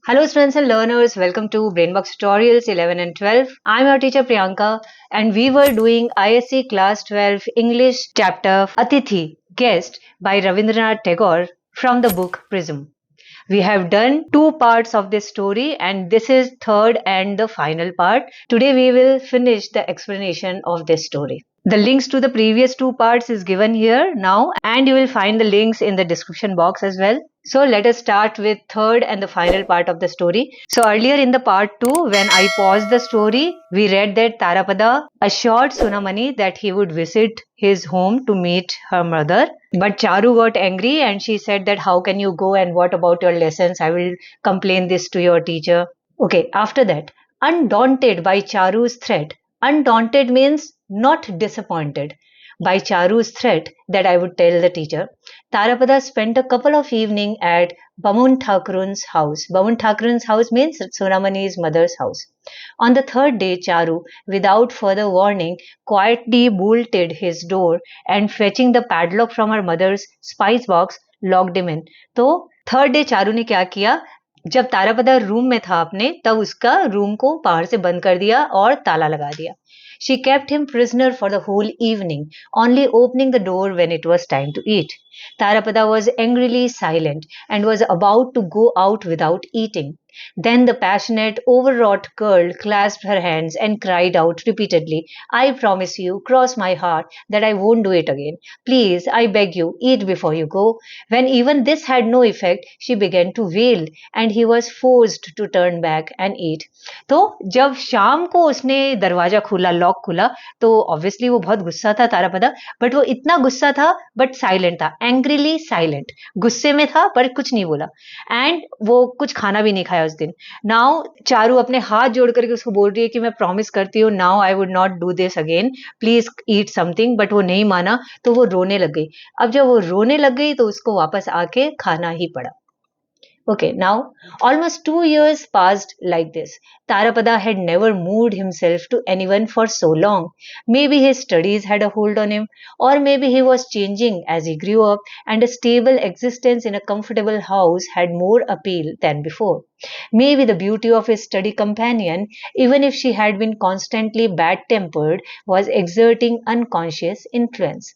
Hello, students and learners. Welcome to Brainbox Tutorials 11 and 12. I'm your teacher Priyanka, and we were doing ISC Class 12 English chapter Atithi, Guest by Rabindranath Tagore from the book Prism. We have done two parts of this story, and this is third and the final part. Today we will finish the explanation of this story. The links to the previous two parts is given here now, and you will find the links in the description box as well. So let us start with third and the final part of the story. So earlier in the part 2, when I paused the story, we read that Tarapada assured Sunamani that he would visit his home to meet her mother. But Charu got angry and she said that how can you go and what about your lessons? I will complain this to your teacher. Okay, after that, undaunted by Charu's threat, undaunted means not disappointed by Charu's threat that I would tell the teacher, Tarapada spent a couple of evenings at Bamun Thakurun's house. Bamun Thakurun's house means Sunamani's mother's house. On the third day, Charu, without further warning, quietly bolted his door and fetching the padlock from her mother's spice box, locked him in. तो third day Charu ने क्या किया, जब तारापदा room में था अपने तब उसका रूम को बाहर से बंद कर दिया और ताला लगा दिया. She kept him prisoner for the whole evening, only opening the door when it was time to eat. Tarapada was angrily silent and was about to go out without eating. Then the passionate, overwrought girl clasped her hands and cried out repeatedly, I promise you, cross my heart, that I won't do it again. Please, I beg you, eat before you go. When even this had no effect, she began to wail, and he was forced to turn back and eat. तो जब शाम को उसने दरवाजा खोला, lock खुला, तो obviously वो बहुत गुस्सा था तारापदा, बट वो इतना गुस्सा था बट साइलेंट था, एंग्रीली साइलेंट, गुस्से में था पर कुछ नहीं बोला, एंड वो कुछ खाना भी नहीं खाया उस दिन. नाउ चारू अपने हाथ जोड़ करके उसको बोल रही है कि मैं प्रॉमिस करती हूँ, now I would not do this again, please eat something, but वो नहीं माना, तो वो रोने लग गई. अब जब वो रोने लग गई तो उसको वापस आके खाना ही पड़ा. Okay, now almost 2 years passed like this. Tarapada had never moved himself to anyone for so long. Maybe his studies had a hold on him, or maybe he was changing as he grew up, and a stable existence in a comfortable house had more appeal than before. Maybe the beauty of his study companion, even if she had been constantly bad tempered, was exerting unconscious influence.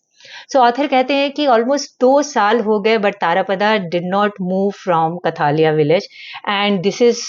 So author कहते हैं कि almost 2 साल हो गए but Tarapada did not move from Kathalia village and this is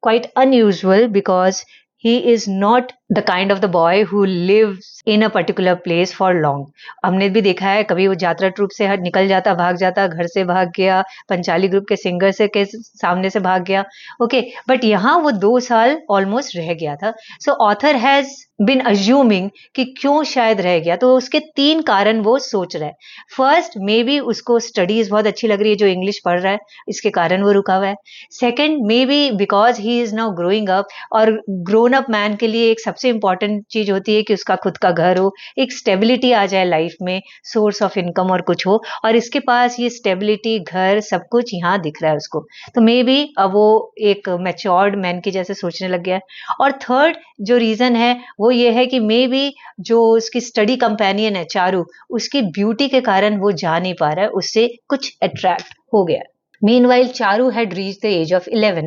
quite unusual because he is not the kind of the boy who lives in a particular place for long. हमने भी देखा है कभी वो यात्रा ट्रूप से निकल जाता, भाग जाता, घर से भाग गया, पंचाली ग्रुप के सिंगर से के सामने से भाग गया. ओके, बट यहाँ वो 2 साल ऑलमोस्ट रह गया था. सो ऑथर हैज बिन अज्यूमिंग कि क्यों शायद रह गया, तो उसके 3 कारण वो सोच रहा है. फर्स्ट, मे बी उसको स्टडीज बहुत अच्छी लग रही है जो इंग्लिश पढ़ रहा है, इसके कारण वो रुका हुआ है. Second, may be because he is now growing up, और ग्रोन अप मैन के लिए एक सबसे इंपॉर्टेंट चीज होती है कि उसका खुद का घर हो, एक स्टेबिलिटी आ जाए लाइफ में, सोर्स ऑफ इनकम और कुछ हो, और इसके पास ये स्टेबिलिटी, घर, सब कुछ यहाँ दिख रहा है उसको. तो मे बी अब वो एक मैच्योर्ड मैन की जैसे सोचने लग गया है. और थर्ड जो रीजन है वो ये है कि मे बी जो उसकी स्टडी कंपेनियन है चारू, उसकी ब्यूटी के कारण वो जा नहीं पा रहा है, उससे कुछ अट्रैक्ट हो गया. Meanwhile, Charu had reached the age of 11.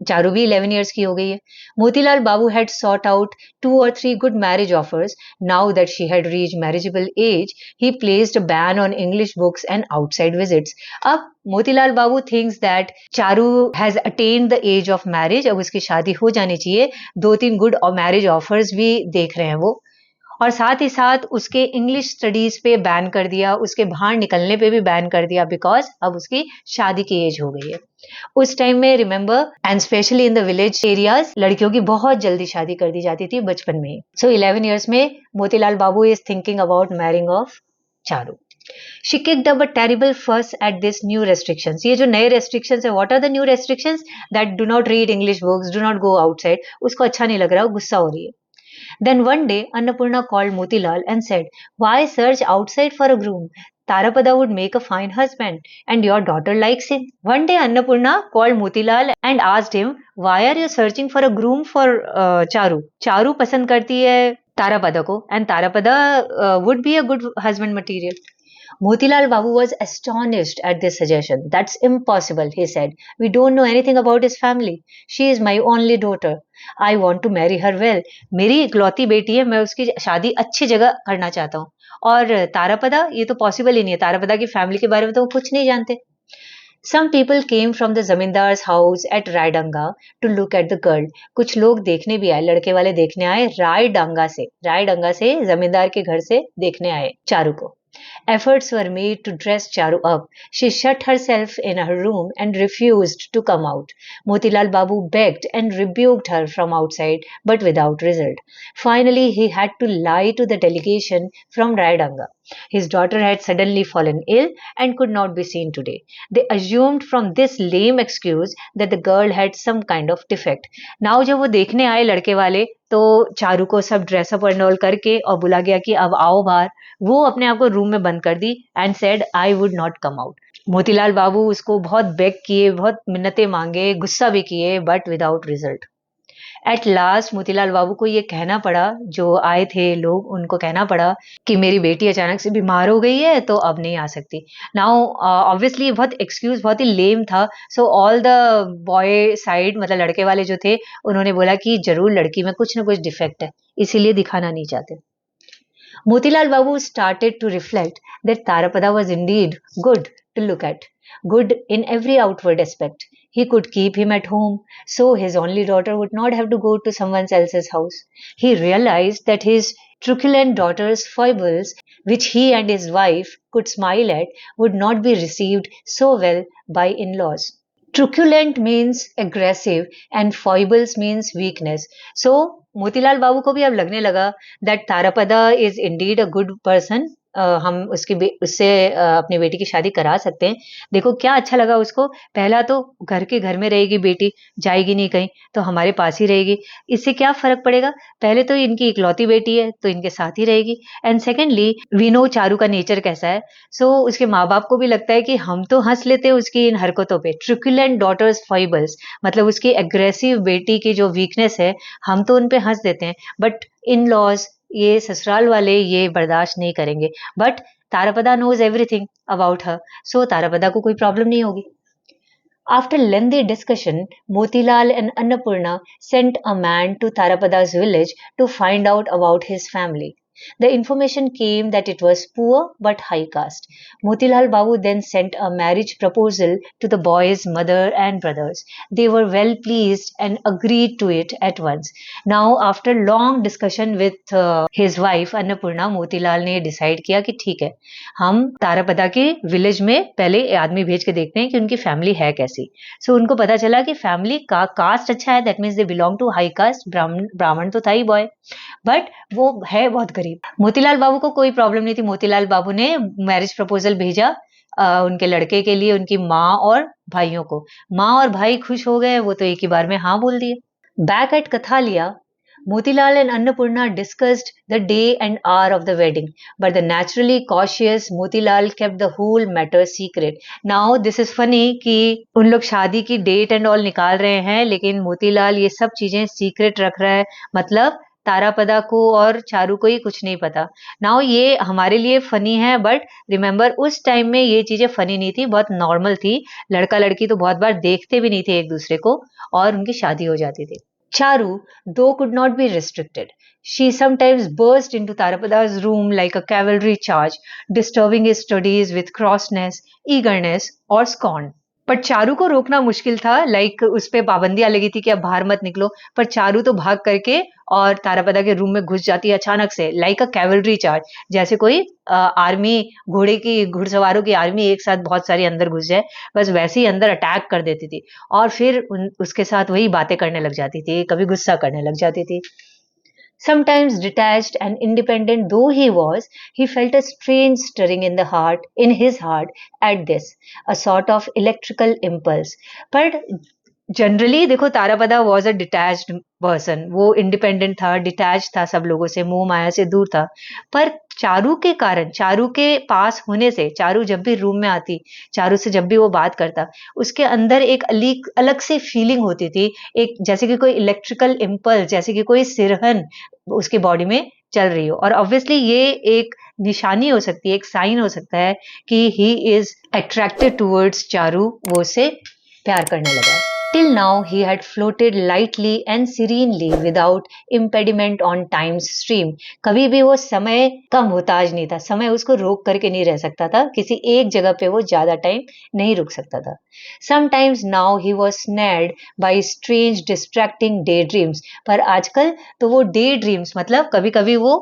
Charu भी 11 years की हो गई है. Motilal Babu had sought out 2 or 3 good marriage offers. Now that she had reached marriageable age, he placed a ban on English books and outside visits. अब मोतीलाल बाबू thinks that Charu has attained the age of marriage. अब उसकी शादी हो जानी चाहिए. 2-3 good marriage offers भी देख रहे हैं वो, और साथ ही साथ उसके इंग्लिश स्टडीज पे बैन कर दिया, उसके बाहर निकलने पे भी बैन कर दिया, बिकॉज अब उसकी शादी की एज हो गई है. उस टाइम में remember, and specially in the village areas, लड़कियों की बहुत जल्दी शादी कर दी जाती थी बचपन में ही. सो 11 ईयर्स में Motilal Babu is thinking about marrying off Charu. She kicked up a terrible fuss at this new restrictions. ये जो नए restrictions है, what are the new restrictions? That do not read English books, do not go outside. उसको अच्छा नहीं लग रहा, वो गुस्सा हो रही है. Then one day, Annapurna called Motilal and said, why search outside for a groom? Tarapada would make a fine husband, and your daughter likes him. One day, Annapurna called Motilal and asked him, why are you searching for a groom for Charu? Charu पसंद करती है तारापदा को, and Tarapada would be a good husband material. Motilal Babu was astonished at this suggestion. That's impossible, he said. We don't know anything about his family. She is my only daughter. I want to marry her well. मेरी इकलौती बेटी है, मैं उसकी शादी अच्छी जगह करना चाहता हूँ. और तारापदा, ये तो पॉसिबल ही नहीं है. तारापदा की फैमिली के बारे में तो वो कुछ नहीं जानते. Some people came from the zamindars house at Raidanga to look at the girl. कुछ लोग देखने भी आए, लड़के वाले देखने आए रायडंगा से जमींदार के घर से देखने आए चारू को. Efforts were made to dress Charu up. She shut herself in her room and refused to come out. Motilal Babu begged and rebuked her from outside, but without result. Finally, he had to lie to the delegation from Raidanga. His daughter had suddenly fallen ill and could not be seen today. They assumed from this lame excuse that the girl had some kind of defect. Now जब वो देखने आए लड़के वाले, तो चारू को सब dress up and all करके और बुला गया कि अब आओ बाहर. वो अपने आप को रूम में बंद कर दी and said I would not come out. Motilal Babu उसको बहुत बेग किए, बहुत मिन्नतें मांगे, गुस्सा भी किए, but without result. At last Motilal Babu को ये कहना पड़ा, जो आए थे लोग उनको कहना पड़ा कि मेरी बेटी अचानक से बीमार हो गई है तो अब नहीं आ सकती. नाउ ऑब्वियसली बहुत एक्सक्यूज बहुत ही लेम था. So all the boy side, मतलब लड़के वाले जो थे, उन्होंने बोला कि जरूर लड़की में कुछ ना कुछ डिफेक्ट है, इसीलिए दिखाना नहीं चाहते. Motilal Babu started to reflect that Tarapada was indeed good to look at, good in every outward aspect. He could keep him at home, so his only daughter would not have to go to someone else's house. He realized that his truculent daughter's foibles, which he and his wife could smile at, would not be received so well by in-laws. Truculent means aggressive and foibles means weakness. So Motilal Babu को भी अब लगने लगा that Tarapada is indeed a good person. हम उससे अपनी बेटी की शादी करा सकते हैं. देखो क्या अच्छा लगा उसको. पहला तो घर में रहेगी बेटी, जाएगी नहीं कहीं, तो हमारे पास ही रहेगी. इससे क्या फर्क पड़ेगा. पहले तो इनकी इकलौती बेटी है तो इनके साथ ही रहेगी. And secondly we know Charu का नेचर कैसा है. सो उसके माँ बाप को भी लगता है कि हम तो हंस लेते हैं उसकी इन हरकतों पे. ट्रिकुलेंट डॉटर्स फॉइबल्स, मतलब उसकी एग्रेसिव बेटी की जो वीकनेस है, हम तो उन पे हंस देते हैं, बट इन लॉज, ये ससुराल वाले ये बर्दाश्त नहीं करेंगे. But Tarapada knows everything about her, so Tarapada को कोई प्रॉब्लम नहीं होगी. After lengthy discussion, Motilal and Annapurna sent a man to Tarapada's village to find out about his family. The information came that it was poor but high caste. Motilal Babu then sent a marriage proposal to the boy's mother and brothers. They were well pleased and agreed to it at once. Now, after long discussion with his wife Annapurna, Motilal ने decide किया कि ठीक है, हम तारापदा के village में पहले आदमी भेज के देखते हैं कि उनकी फैमिली है कैसी. सो उनको पता चला कि फैमिली का कास्ट अच्छा है, that means they belong to high caste. Brahmin तो था ही बॉय, बट वो है बहुत गरीब. मोतीलाल बाबू को कोई प्रॉब्लम नहीं थी. मोतीलाल बाबू ने मैरिज प्रपोजल भेजा उनके लड़के के लिए, उनकी माँ और भाइयों को. माँ और भाई खुश हो गए, वो तो एक ही बार में हाँ बोल दिए. Back at Kathalia, Motilal and Annapurna discussed the day and hour of the wedding, but the naturally cautious Motilal kept the whole matter secret. Now this is funny कि उन लोग शादी की डेट एंड ऑल निकाल रहे हैं, लेकिन मोतीलाल ये सब चीजें सीक्रेट रख रहा है. मतलब तारापदा को और चारू को ही कुछ नहीं पता. नाउ ये हमारे लिए फनी है, बट रिमेंबर उस टाइम में ये चीजें फनी नहीं थी, बहुत नॉर्मल थी. लड़का लड़की तो बहुत बार देखते भी नहीं थे एक दूसरे को और उनकी शादी हो जाती थी. Charu, though, could not be restricted. She sometimes burst into Tarapada's room like a cavalry charge, disturbing his studies with crossness, eagerness, or scorn. पर चारू को रोकना मुश्किल था. लाइक उस पे पाबंदियां लगी थी कि अब बाहर मत निकलो, पर चारू तो भाग करके और तारापदा के रूम में घुस जाती है अचानक से, लाइक अ कैवलरी चार्ज. जैसे कोई आर्मी, घुड़सवारों की आर्मी एक साथ बहुत सारी अंदर घुस जाए, बस वैसे ही अंदर अटैक कर देती थी और फिर उसके साथ वही बातें करने लग जाती थी, कभी गुस्सा करने लग जाती थी. Sometimes detached and independent though he was, he felt a strange stirring in his heart at this, a sort of electrical impulse. But generally देखो, तारापदा वॉज अ डिटैच्ड पर्सन. वो इंडिपेंडेंट था, डिटैच था, सब लोगों से, मोह माया से दूर था. पर चारू के कारण, चारू के पास होने से, चारू जब भी रूम में आती, चारू से जब भी वो बात करता, उसके अंदर एक अलग से फीलिंग होती थी. एक जैसे कि कोई इलेक्ट्रिकल इम्पल्स, जैसे कि कोई सिरहन उसके बॉडी में चल रही हो, और ऑब्वियसली ये एक निशानी हो सकती है, एक साइन हो सकता है कि he is attracted towards Charu, वो उससे प्यार करने लगा है। Till now he had floated lightly and serenely without impediment on time's stream. कभी भी वो समय का मोहताज नहीं था, समय उसको रोक करके नहीं रह सकता था, किसी एक जगह पे वो ज्यादा टाइम नहीं रुक सकता था. Sometimes now he was snared by strange distracting daydreams. पर आजकल तो वो daydreams मतलब कभी कभी वो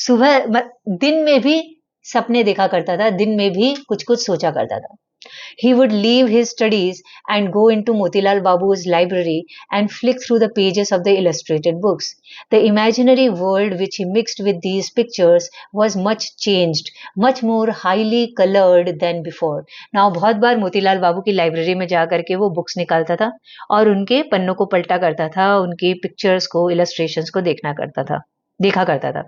दिन में भी सपने देखा करता था, दिन में भी कुछ कुछ सोचा करता था. He would leave his studies and go into Motilal Babu's library and flick through the pages of the illustrated books. The imaginary world which he mixed with these pictures was much changed, much more highly colored than before. Now बहुत बार मोतीलाल बाबू की library में जा करके वो books निकालता था और उनके पन्नों को पलटा करता था, उनकी पिक्चर्स को, इलस्ट्रेशंस को देखा करता था.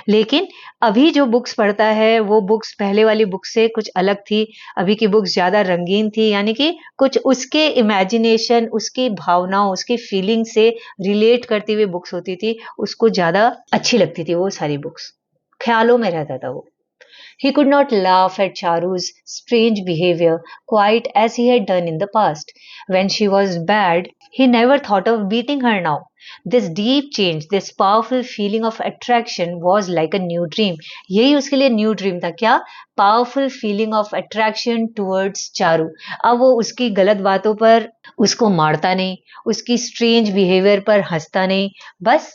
लेकिन अभी जो बुक्स पढ़ता है वो बुक्स पहले वाली बुक से कुछ अलग थी. अभी की बुक्स ज्यादा रंगीन थी, यानी कि कुछ उसके इमेजिनेशन, उसकी भावनाओं, उसकी फीलिंग से रिलेट करती हुई बुक्स होती थी, उसको ज्यादा अच्छी लगती थी वो सारी बुक्स. ख्यालों में रहता था वो. He could not laugh at Charu's strange behavior quite as he had done in the past. When she was bad, he never thought of beating her now. This deep change, this powerful feeling of attraction was like a new dream. यही उसके लिए new dream था. क्या? Powerful feeling of attraction towards Charu. अब वो उसकी गलत बातों पर उसको मारता नहीं, उसकी स्ट्रेंज बिहेवियर पर हंसता नहीं, बस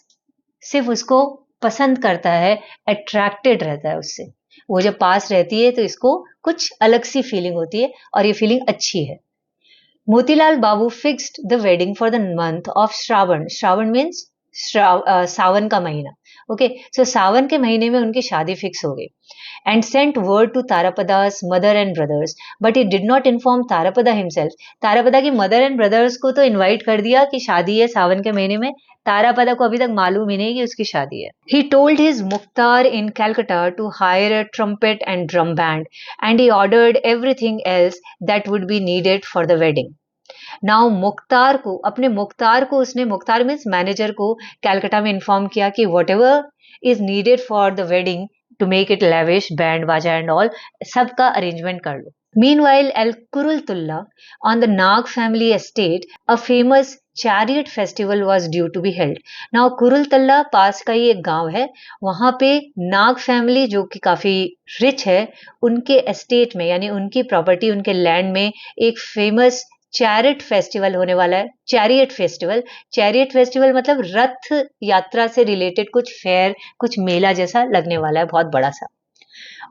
सिर्फ उसको पसंद करता है, अट्रैक्टेड रहता है उससे. वो जब पास रहती है तो इसको कुछ अलग सी फीलिंग होती है और ये फीलिंग अच्छी है. Motilal Babu fixed the wedding for the month of Shravan. Shravan means Sawan का महीना. ओके, सो सावन के महीने में उनकी शादी फिक्स हो गई. And sent word to Tarapada's mother and brothers, but he did not inform Tarapada himself. Tarapada की मदर एंड ब्रदर्स को तो इनवाइट कर दिया कि शादी है सावन के महीने में, तारापदा को अभी तक मालूम ही नहीं कि उसकी शादी है. He told his Mukhtar in Calcutta to hire a trumpet and drum band, and he ordered everything else that would be needed for the wedding. Now Mukhtar को, अपने मुख्तार को उसने, मुख्तार मीन्स मैनेजर को, कैलकाटा में इन्फॉर्म किया कि whatever is needed for the wedding to make it lavish, band बाजा and all, सबका अरेंजमेंट कर लो. Meanwhile, at Kurultulla, on the Nag family estate, a famous chariot festival was due to be held. Now, कुरुलतल्ला पास का ही एक गांव है, वहां पे नाग फैमिली जो कि काफी रिच है, उनके एस्टेट में यानी उनकी प्रॉपर्टी, उनके लैंड में एक फेमस चैरिट फेस्टिवल होने वाला है. चैरिट फेस्टिवल मतलब रथ यात्रा से रिलेटेड कुछ फेयर, कुछ मेला जैसा लगने वाला है, बहुत बड़ा सा.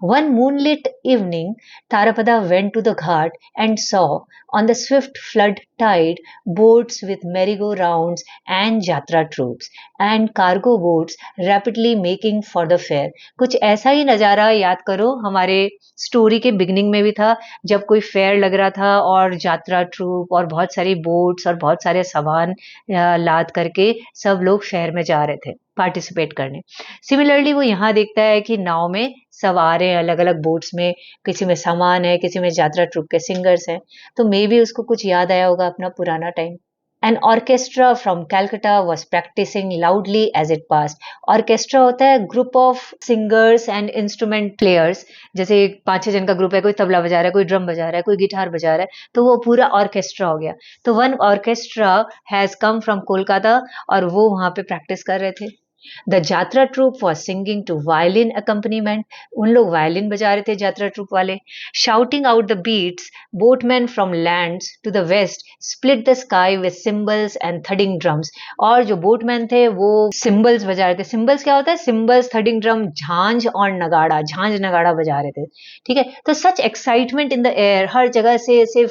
One moonlit evening, Tarapada went to the ghat and saw, on the swift flood tide, boats with merry-go-rounds and jatra troops and cargo boats rapidly making for the fair. कुछ ऐसा ही नजारा याद करो हमारे स्टोरी के बिगनिंग में भी था, जब कोई फेयर लग रहा था और यात्रा ट्रूप और बहुत सारी बोट्स और बहुत सारे सामान लाद करके सब लोग फेयर में जा रहे थे पार्टिसिपेट करने. सिमिलरली वो यहाँ देखता है कि नाव में सब आ रहे हैं अलग अलग बोट्स में, किसी में सामान है, किसी में यात्रा ट्रुप के सिंगर्स हैं, तो मे बी उसको कुछ याद आया होगा अपना पुराना time. An orchestra from Calcutta was practicing loudly as it passed. Orchestra होता है group of singers and instrument players. जैसे 5-6 जन का ग्रुप है, कोई तबला बजा रहा है, कोई ड्रम बजा रहा है, कोई गिटार बजा रहा है, तो वो पूरा ऑर्केस्ट्रा हो गया. तो one orchestra has come from Kolkata और वो वहां पे प्रैक्टिस कर रहे थे. The Jatra troupe was singing to violin accompaniment. उन लोग वायलिन बजा रहे थे जात्रा ट्रूप वाले. Shouting out the beats, boatmen from lands to the west split the sky with cymbals and thudding drums. और जो बोटमैन थे वो सिम्बल्स बजा रहे थे. सिम्बल्स क्या होता है? सिम्बल्स, थडिंग ड्रम, झांझ और नगाड़ा, झांझ नगाड़ा बजा रहे थे. ठीक है, तो सच एक्साइटमेंट इन द एयर, हर जगह से सिर्फ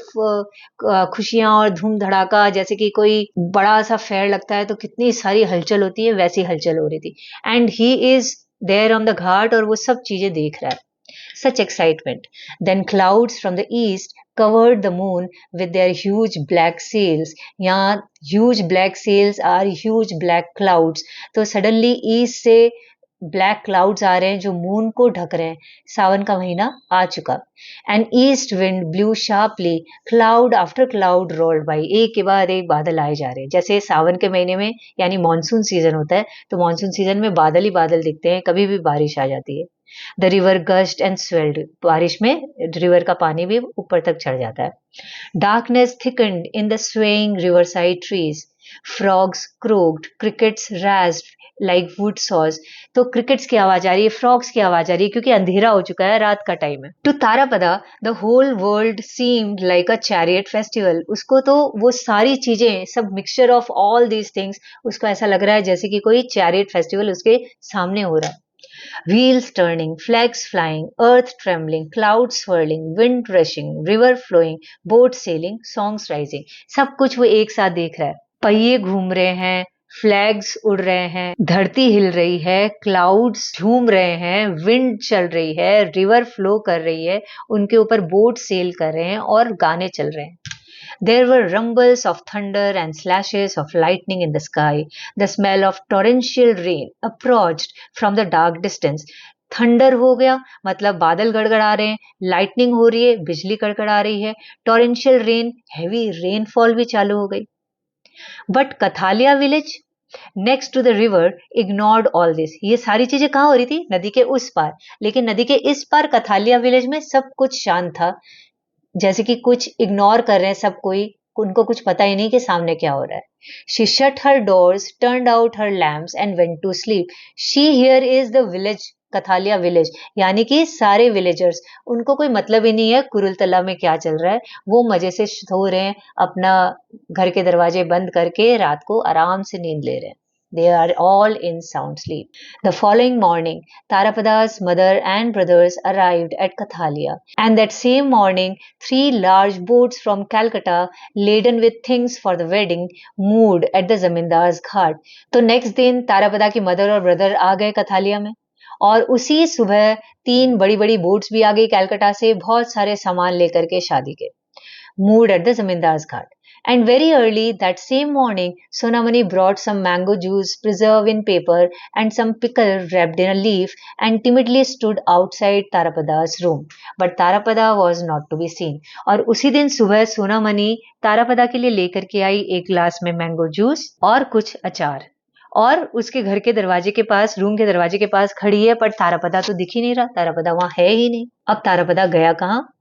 खुशियां और धूम धड़ाका, जैसे कि कोई बड़ा सा फेयर लगता है तो कितनी सारी हलचल होती है, वैसी हलचल हो रही थी. And he is there on the ghat और वो सब चीजें देख रहा है. Such excitement. Then clouds from the east covered the moon with their huge black sails. यहाँ huge black sails are huge black clouds. तो suddenly east से ब्लैक क्लाउड्स आ रहे हैं जो मून को ढक रहे हैं, सावन का महीना आ चुका। And east wind blue sharply, cloud after cloud rolled by, एक के बाद एक बादल आए जा रहे हैं। जैसे सावन के महीने में यानी मानसून सीजन होता है, तो मानसून सीजन में बादल ही बादल दिखते हैं, कभी भी बारिश आ जाती है। द रिवर गश्ड एंड स्वेल्ड, बारिश में रिवर का पानी भी ऊपर तक चढ़ जाता है। Darkness thickened in the swaying riverside trees. Frogs croaked, crickets rasped like wood saws. तो क्रिकेट्स की आवाज आ रही है, फ्रॉग्स की आवाज आ रही है, क्योंकि अंधेरा हो चुका है, रात का टाइम है। To Tarapada the whole world seemed like a chariot festival, उसको तो वो सारी चीजें, सब mixture of all these things, उसको ऐसा लग रहा है जैसे कि कोई चैरियट फेस्टिवल उसके सामने हो रहा है। Wheels turning, flags flying, earth trembling, clouds swirling, wind rushing, river flowing, boat sailing, songs rising. सब कुछ वो एक साथ देख रहा है। पहिए घूम रहे हैं, फ्लैग्स उड़ रहे हैं, धरती हिल रही है, क्लाउड्स झूम रहे हैं, विंड चल रही है, रिवर फ्लो कर रही है, उनके ऊपर बोट सेल कर रहे हैं और गाने चल रहे हैं। There were rumbles of thunder and slashes of lightning in the sky. The smell of torrential rain approached from the dark distance. Thunder हो गया मतलब बादल गड़गड़ा रहे हैं, लाइटनिंग हो रही है, बिजली कड़कड़ा रही है, टॉरेंशियल रेन, हैवी रेनफॉल भी चालू हो गई। But Kathalia village next to the river ignored all this, ये सारी चीजें कहाँ हो रही थी? नदी के उस पार। लेकिन नदी के इस पार कथालिया विलेज में सब कुछ शांत था, जैसे कि कुछ इग्नोर कर रहे हैं सब कोई, उनको कुछ पता ही नहीं कि सामने क्या हो रहा है। She shut her doors, turned out her lamps and went to sleep. She here is the village, Kathalia village, यानी कि सारे विलेजर्स, उनको कोई मतलब ही नहीं है कुरुलतला में क्या चल रहा है, वो मजे से सो रहे हैं, अपना घर के दरवाजे बंद करके रात को आराम से नींद ले रहे हैं। They are all in sound sleep. The following morning, Tarapada's mother and brothers arrived at Kathalia, and that same morning, three large boats from Calcutta, laden with things for the wedding, moored at the Zamindar's घाट। तो next दिन तारापदा की mother और brother आ गए कथालिया में, और उसी सुबह तीन बड़ी बड़ी बोट्स भी आ गई कैलकाटा से, बहुत सारे सामान लेकर के शादी के, moored at the Zamindar's Ghat. And very early that same morning, Sonamani brought some mango juice preserved in paper and some pickle wrapped in a leaf and timidly stood outside Tarapada's room. But Tarapada was not to be seen. और उसी दिन सुबह सोनामणि तारापदा के लिए लेकर के आई एक glass में मैंगो जूस और कुछ अचार, और उसके घर के दरवाजे के पास, रूम के दरवाजे के पास खड़ी है, पर तारापदा तो दिख ही नहीं रहा, तारापदा वहां है ही नहीं। अब तारापदा गया कहाँ?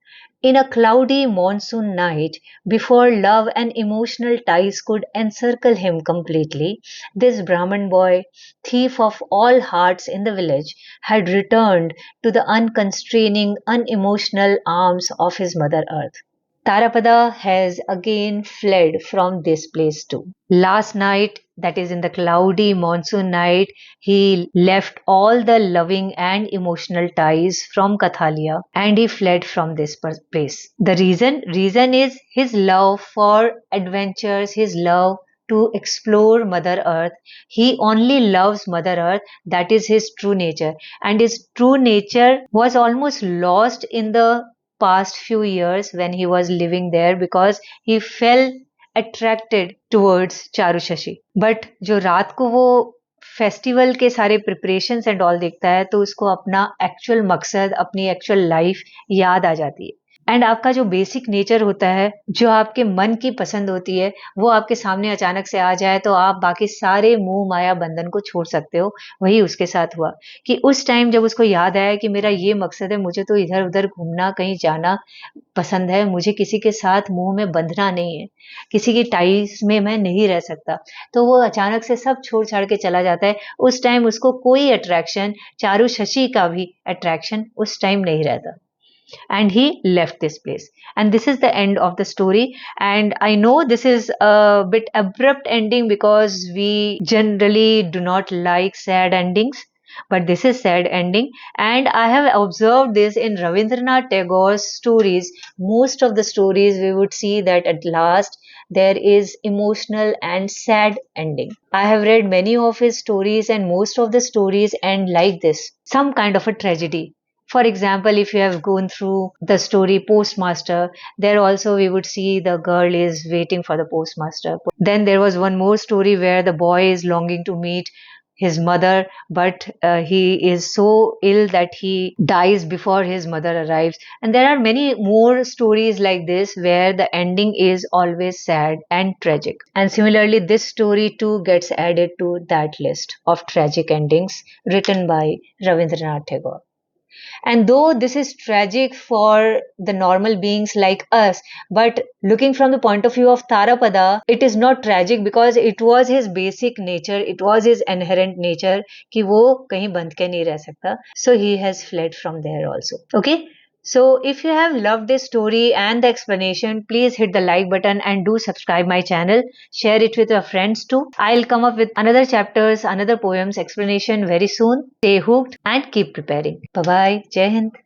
In a cloudy monsoon night, before love and emotional ties could encircle him completely, this Brahmin boy, thief of all hearts in the village, had returned to the unconstraining, unemotional arms of his Mother Earth. Tarapada has again fled from this place too. Last night, that is in the cloudy monsoon night, he left all the loving and emotional ties from Kathalia and he fled from this place. The reason is his love for adventures, his love to explore Mother Earth. He only loves Mother Earth. That is his true nature. And his true nature was almost lost in the past few years when he was living there because he fell attracted towards Charu Shashi. But जो रात को वो festival के सारे preparations and all देखता है, तो उसको अपना एक्चुअल मकसद, अपनी एक्चुअल लाइफ याद आ जाती है। एंड आपका जो बेसिक नेचर होता है, जो आपके मन की पसंद होती है, वो आपके सामने अचानक से आ जाए तो आप बाकी सारे मोह माया बंधन को छोड़ सकते हो। वही उसके साथ हुआ कि उस टाइम जब उसको याद आया कि मेरा ये मकसद है, मुझे तो इधर उधर घूमना, कहीं जाना पसंद है, मुझे किसी के साथ मोह में बंधना नहीं है, किसी की टाइज में मैं नहीं रह सकता, तो वो अचानक से सब छोड़ छाड़ के चला जाता है। उस टाइम उसको कोई अट्रैक्शन, चारू शशि का भी अट्रैक्शन उस टाइम नहीं रहता। And he left this place, and this is the end of the story. And I know this is a bit abrupt ending because we generally do not like sad endings, but this is sad ending. And I have observed this in Ravindranath Tagore's stories. Most of the stories we would see that at last there is emotional and sad ending. I have read many of his stories and most of the stories end like this, some kind of a tragedy. For example, if you have gone through the story Postmaster, there also we would see the girl is waiting for the postmaster. Then there was one more story where the boy is longing to meet his mother, but he is so ill that he dies before his mother arrives. And there are many more stories like this where the ending is always sad and tragic. And similarly, this story too gets added to that list of tragic endings written by Rabindranath Tagore. And though this is tragic for the normal beings like us, but looking from the point of view of Tarapada, it is not tragic because it was his basic nature, it was his inherent nature कि वो कहीं बंध के नहीं रह सकता. So he has fled from there also. Okay? So if you have loved this story and the explanation, please hit the like button and do subscribe my channel. Share it with your friends too. I'll come up with another chapters, another poems explanation very soon. Stay hooked and keep preparing. Bye bye. Jai Hind.